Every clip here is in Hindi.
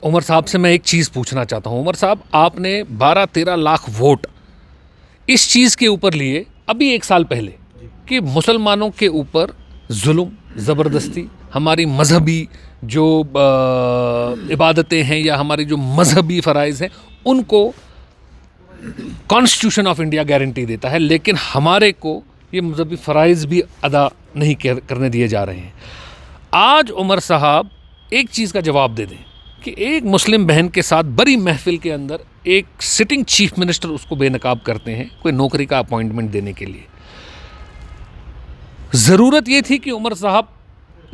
उमर साहब से मैं एक चीज़ पूछना चाहता हूँ। उमर साहब, आपने 12-13 लाख वोट इस चीज़ के ऊपर लिए अभी एक साल पहले कि मुसलमानों के ऊपर जुल्म, ज़बरदस्ती, हमारी मजहबी जो इबादतें हैं या हमारी जो मजहबी फ़राइज़ हैं उनको कॉन्स्टिट्यूशन ऑफ इंडिया गारंटी देता है, लेकिन हमारे को ये मजहबी फ़राइज़ भी अदा नहीं करने दिए जा रहे हैं। आज उमर साहब एक चीज़ का जवाब दे दें कि एक मुस्लिम बहन के साथ बड़ी महफिल के अंदर एक सिटिंग चीफ मिनिस्टर उसको बेनकाब करते हैं कोई नौकरी का अपॉइंटमेंट देने के लिए। ज़रूरत ये थी कि उमर साहब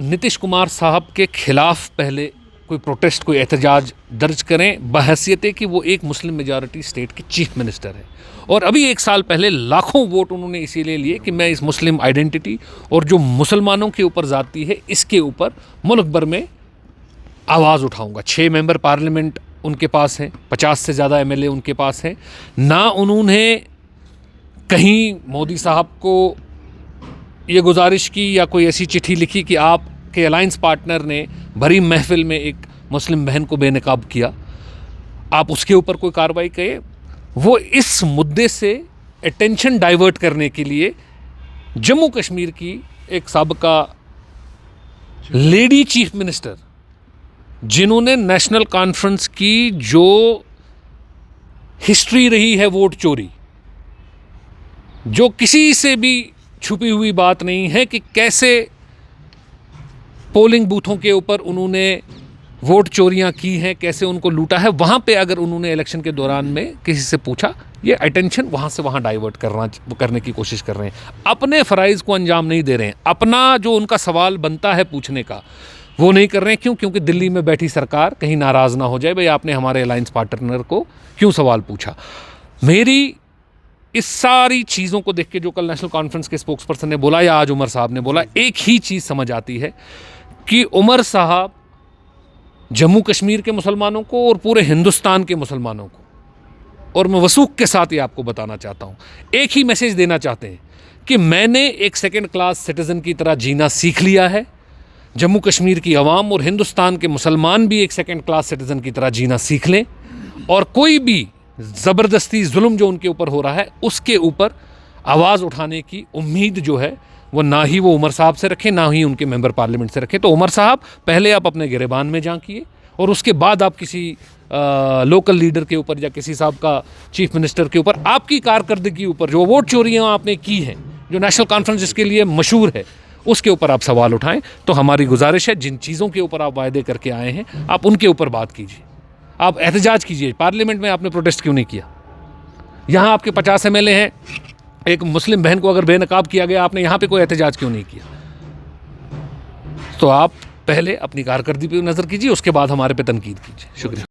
नीतीश कुमार साहब के ख़िलाफ़ पहले कोई प्रोटेस्ट, कोई एहतजाज दर्ज करें बहैसियत कि वो एक मुस्लिम मेजॉरिटी स्टेट के चीफ मिनिस्टर हैं। और अभी एक साल पहले लाखों वोट उन्होंने इसीलिए लिए कि मैं इस मुस्लिम आइडेंटिटी और जो मुसलमानों के ऊपर ज़ाती है इसके ऊपर मुल्क भर में आवाज़ उठाऊंगा। 6 मेंबर पार्लियामेंट उनके पास हैं, 50 से ज़्यादा एमएलए उनके पास हैं। ना उन्होंने कहीं मोदी साहब को ये गुजारिश की या कोई ऐसी चिट्ठी लिखी कि आपके अलायंस पार्टनर ने भरी महफिल में एक मुस्लिम बहन को बेनकाब किया, आप उसके ऊपर कोई कार्रवाई करें। वो इस मुद्दे से अटेंशन डाइवर्ट करने के लिए जम्मू कश्मीर की एक साबका लेडी चीफ मिनिस्टर, जिन्होंने नेशनल कॉन्फ्रेंस की जो हिस्ट्री रही है वोट चोरी, जो किसी से भी छुपी हुई बात नहीं है कि कैसे पोलिंग बूथों के ऊपर उन्होंने वोट चोरियां की हैं, कैसे उनको लूटा है, वहाँ पे अगर उन्होंने इलेक्शन के दौरान में किसी से पूछा, ये अटेंशन वहाँ से वहाँ डाइवर्ट करने की कोशिश कर रहे हैं। अपने फ़राइज़ को अंजाम नहीं दे रहे हैं, अपना जो उनका सवाल बनता है पूछने का वो नहीं कर रहे हैं। क्यों? क्योंकि दिल्ली में बैठी सरकार कहीं नाराज़ ना हो जाए, भाई आपने हमारे अलायंस पार्टनर को क्यों सवाल पूछा। मेरी इस सारी चीज़ों को देख के जो कल नेशनल कॉन्फ्रेंस के स्पोक्स पर्सन ने बोला या आज उमर साहब ने बोला, एक ही चीज़ समझ आती है कि उमर साहब जम्मू कश्मीर के मुसलमानों को और पूरे हिंदुस्तान के मुसलमानों को, और मैं वसूख के साथ ये आपको बताना चाहता हूँ, एक ही मैसेज देना चाहते हैं कि मैंने एक सेकेंड क्लास सिटीज़न की तरह जीना सीख लिया है। जम्मू कश्मीर की आवाम और हिंदुस्तान के मुसलमान भी एक सेकेंड क्लास सिटीज़न की तरह जीना सीख लें, और कोई भी ज़बरदस्ती जुल्म जो उनके ऊपर हो रहा है उसके ऊपर आवाज़ उठाने की उम्मीद जो है वो ना ही वो उमर साहब से रखें, ना ही उनके मेंबर पार्लियामेंट से रखें। तो उमर साहब, पहले आप अपने गिरेबान में झांकिए और उसके बाद आप किसी लोकल लीडर के ऊपर या किसी साहब का चीफ मिनिस्टर के ऊपर, आपकी कारकर्दगी ऊपर जो वोट चोरियाँ आपने की हैं, जो नेशनल कॉन्फ्रेंस जिसके लिए मशहूर है, उसके ऊपर आप सवाल उठाएं। तो हमारी गुजारिश है, जिन चीज़ों के ऊपर आप वायदे करके आए हैं आप उनके ऊपर बात कीजिए, आप एहतजाज कीजिए। पार्लियामेंट में आपने प्रोटेस्ट क्यों नहीं किया? यहाँ आपके 50 एमएलए हैं, एक मुस्लिम बहन को अगर बेनकाब किया गया, आपने यहाँ पे कोई एहतजाज क्यों नहीं किया? तो आप पहले अपनी कारकर्दगी पे नज़र कीजिए, उसके बाद हमारे पे तनकीद कीजिए। शुक्रिया।